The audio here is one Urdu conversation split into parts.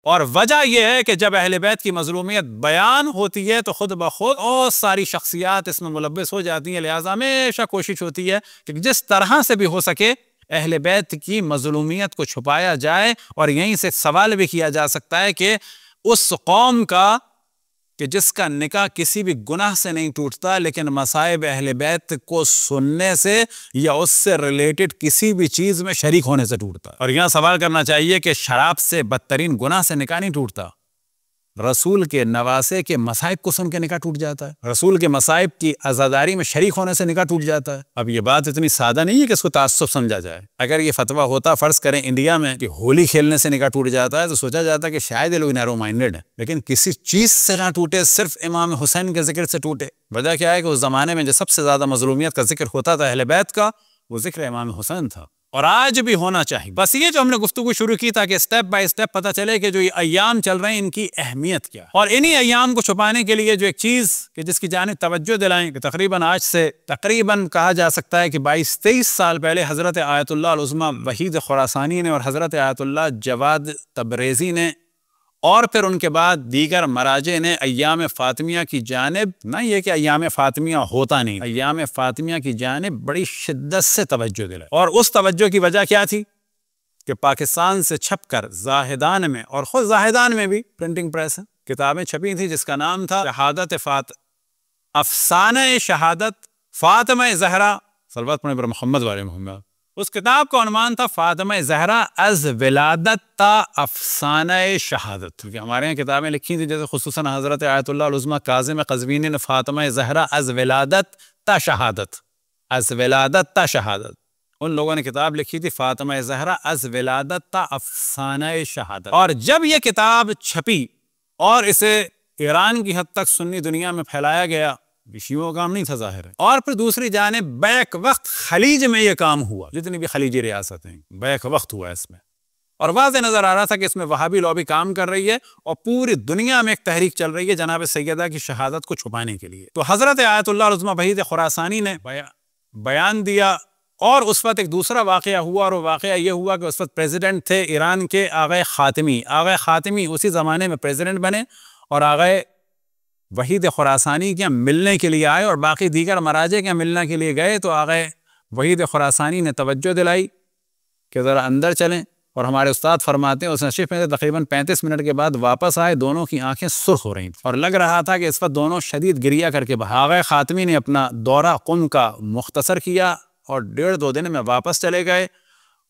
اور وجہ یہ ہے کہ جب اہل بیت کی مظلومیت بیان ہوتی ہے تو خود بخود اور ساری شخصیات اس میں ملبس ہو جاتی ہیں، لہٰذا ہمیشہ کوشش ہوتی ہے کہ جس طرح سے بھی ہو سکے اہل بیت کی مظلومیت کو چھپایا جائے، اور یہیں سے سوال بھی کیا جا سکتا ہے کہ اس قوم کا کہ جس کا نکاح کسی بھی گناہ سے نہیں ٹوٹتا لیکن مصائب اہل بیت کو سننے سے یا اس سے ریلیٹڈ کسی بھی چیز میں شریک ہونے سے ٹوٹتا ہے۔ اور یہاں سوال کرنا چاہیے کہ شراب سے بدترین گناہ سے نکاح نہیں ٹوٹتا، رسول کے نواسے کے مصائب کو سن کے نکاح ٹوٹ جاتا ہے، رسول کے مصائب کی عزاداری میں شریک ہونے سے نکاح ٹوٹ جاتا ہے۔ اب یہ بات اتنی سادہ نہیں ہے کہ اس کو تعصب سمجھا جائے۔ اگر یہ فتویٰ ہوتا فرض کریں انڈیا میں کہ ہولی کھیلنے سے نکاح ٹوٹ جاتا ہے تو سوچا جاتا ہے کہ شاید یہ لوگ نیرو مائنڈڈ ہیں، لیکن کسی چیز سے نہ ٹوٹے، صرف امام حسین کے ذکر سے ٹوٹے۔ وجہ کیا ہے کہ اس زمانے میں جو سب سے زیادہ مظلومیت کا ذکر ہوتا تھا اہل بیت کا، وہ ذکر امام حسین تھا، اور آج بھی ہونا چاہیے۔ بس یہ جو ہم نے گفتگو شروع کی تاکہ اسٹیپ بائی اسٹیپ پتہ چلے کہ جو یہ ایام چل رہے ہیں ان کی اہمیت کیا ہے، اور انہی ایام کو چھپانے کے لیے جو ایک چیز کہ جس کی جانب توجہ دلائیں کہ تقریباً آج سے کہا جا سکتا ہے کہ 22-23 سال پہلے حضرت آیت اللہ العظمیٰ وحید خراسانی نے اور حضرت آیت اللہ جواد تبریزی نے اور پھر ان کے بعد دیگر مراجع نے ایام فاطمیہ کی جانب، نہ یہ کہ ایام فاطمیہ ہوتا نہیں، ایام فاطمیہ کی جانب بڑی شدت سے توجہ دلائی، اور اس توجہ کی وجہ کیا تھی کہ پاکستان سے چھپ کر زاہدان میں، اور خود زاہدان میں بھی پرنٹنگ پریس کتابیں چھپی تھیں جس کا نام تھا افسانہ شہادت فاطمہ زہرا، صلوات پڑھیں پر محمد والے محمد۔ اس کتاب کا عنوان تھا فاطمہ زہرا از ولادت تا افسانہ شہادت، کیونکہ ہمارے یہاں کتابیں لکھی تھیں جیسے خصوصاً حضرت آیت اللہ العظمیٰ کاظم قزوینی نے فاطمہ زہرا از ولادت تا شہادت، از ولادت تا شہادت، ان لوگوں نے کتاب لکھی تھی فاطمہ زہرا از ولادت تا افسانہ شہادت۔ اور جب یہ کتاب چھپی اور اسے ایران کی حد تک سنی دنیا میں پھیلایا گیا، شیعوں کا کام نہیں تھا ظاہر ہے، اور پھر دوسری جانب بیک وقت خلیج میں یہ کام ہوا، جتنی بھی خلیجی ریاستیں بیک وقت ہوا اس میں، اور واضح نظر آ رہا تھا کہ اس میں وہابی لابی کام کر رہی ہے اور پوری دنیا میں ایک تحریک چل رہی ہے جناب سیدہ کی شہادت کو چھپانے کے لیے۔ تو حضرت آیت اللہ العظمیٰ وحید خراسانی نے بیان دیا، اور اس وقت ایک دوسرا واقعہ ہوا، اور وہ واقعہ یہ ہوا کہ اس وقت پریزیڈنٹ تھے ایران کے آغا خاتمی اسی زمانے میں پریزیڈنٹ بنے، اور آغا وحید خراسانی کے ملنے کے لیے آئے اور باقی دیگر مراجع کے ملنے کے لیے گئے، تو آغا وحید خراسانی نے توجہ دلائی کہ ذرا اندر چلیں، اور ہمارے استاد فرماتے ہیں اس نشست میں تقریباً 35 منٹ کے بعد واپس آئے، دونوں کی آنکھیں سرخ ہو رہی تھیں اور لگ رہا تھا کہ اس وقت دونوں شدید گریہ کر کے آغا خاتمی نے اپنا دورہ قم کا مختصر کیا اور 1.5-2 دن میں واپس چلے گئے،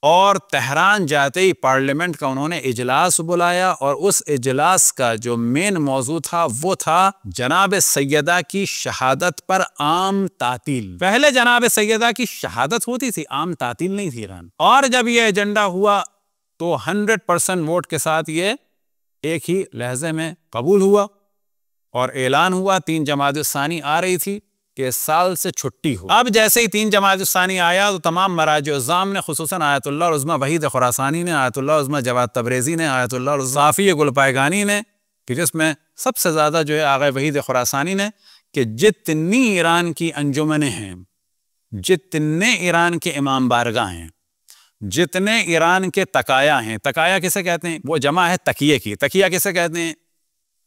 اور تہران جاتے ہی پارلیمنٹ کا انہوں نے اجلاس بلایا، اور اس اجلاس کا جو مین موضوع تھا وہ تھا جناب سیدہ کی شہادت پر عام تعطیل۔ پہلے جناب سیدہ کی شہادت ہوتی تھی، عام تعطیل نہیں تھی ایران، اور جب یہ ایجنڈا ہوا تو 100% ووٹ کے ساتھ یہ ایک ہی لہجے میں قبول ہوا، اور اعلان ہوا 3 جمادی الثانی آ رہی تھی کہ اس سال سے چھٹی ہو۔ اب جیسے ہی 3 جمادی الثانی آیا تو تمام مراجع الزام نے، خصوصاً آیت اللہ العظمیٰ وحید خراسانی نے، آیت اللہ العظمیٰ جواد تبریزی نے، آیت اللہ صافی گلپائگانی نے، کہ جس میں سب سے زیادہ جو ہے آغا وحید خراسانی نے، کہ جتنی ایران کی انجمنیں ہیں، جتنے ایران کے امام بارگاہ ہیں، جتنے ایران کے تقایا ہیں، تقایا کسے کہتے ہیں؟ وہ جمع ہے تقیے کی، تقیہ کسے کہتے ہیں؟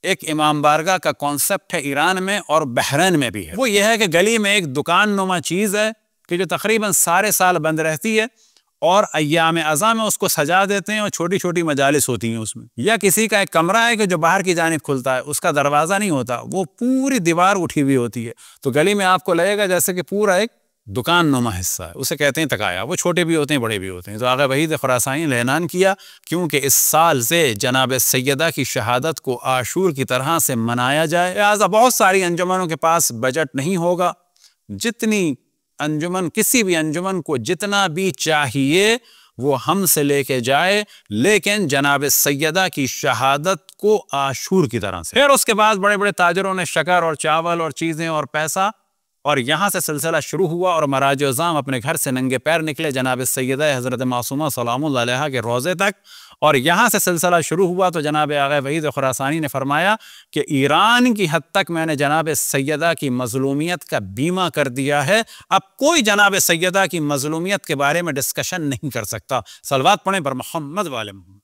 ایک امام بارگاہ کا کانسیپٹ ہے ایران میں اور بحرین میں بھی ہے۔ وہ یہ ہے کہ گلی میں ایک دکان نما چیز ہے کہ جو تقریباً سارے سال بند رہتی ہے، اور ایام ازاں میں اس کو سجا دیتے ہیں اور چھوٹی چھوٹی مجالس ہوتی ہیں اس میں، یا کسی کا ایک کمرہ ہے کہ جو باہر کی جانب کھلتا ہے، اس کا دروازہ نہیں ہوتا، وہ پوری دیوار اٹھی ہوئی ہوتی ہے، تو گلی میں آپ کو لگے گا جیسے کہ پورا ایک دکان نما حصہ ہے، اسے کہتے ہیں تقایا۔ وہ چھوٹے بھی ہوتے ہیں بڑے بھی ہوتے ہیں۔ تو آغا وحید خراسانی نے اعلان کیا کیونکہ اس سال سے جناب سیدہ کی شہادت کو عاشور کی طرح سے منایا جائے، لہٰذا بہت ساری انجمنوں کے پاس بجٹ نہیں ہوگا، جتنی انجمن، کسی بھی انجمن کو جتنا بھی چاہیے وہ ہم سے لے کے جائے، لیکن جناب سیدہ کی شہادت کو عاشور کی طرح سے۔ پھر اس کے بعد بڑے بڑے تاجروں نے شکر اور چاول اور چیزیں اور پیسہ، اور یہاں سے سلسلہ شروع ہوا، اور مراجع الزام اپنے گھر سے ننگے پیر نکلے جناب سیدہ حضرت معصومہ سلام اللہ علیہا کے روضے تک، اور یہاں سے سلسلہ شروع ہوا تو جناب آغا وحید خراسانی نے فرمایا کہ ایران کی حد تک میں نے جناب سیدہ کی مظلومیت کا بیمہ کر دیا ہے، اب کوئی جناب سیدہ کی مظلومیت کے بارے میں ڈسکشن نہیں کر سکتا۔ صلوات پڑھیں پر محمد والے محمد۔